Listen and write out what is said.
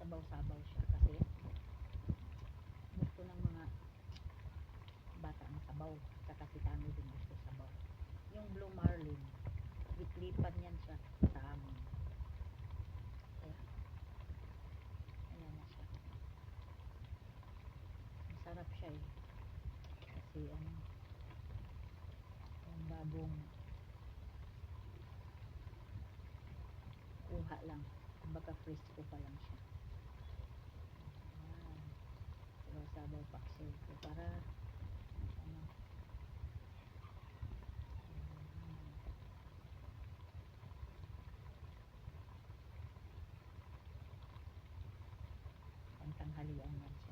sabaw-sabaw siya kasi gusto ng mga bata ng sabaw, saka si Tami din gusto sabaw. Yung Blue Marlin, lipat niyan siya sa amin. Kaya, ayan na siya. Masarap siya eh. Kasi ano, yung bagong kuha lang. Kumbaga frisco pa lang siya. Ayan. Sabaw-sabaw paksiw. So, para ano, pangtanghalian yan siya.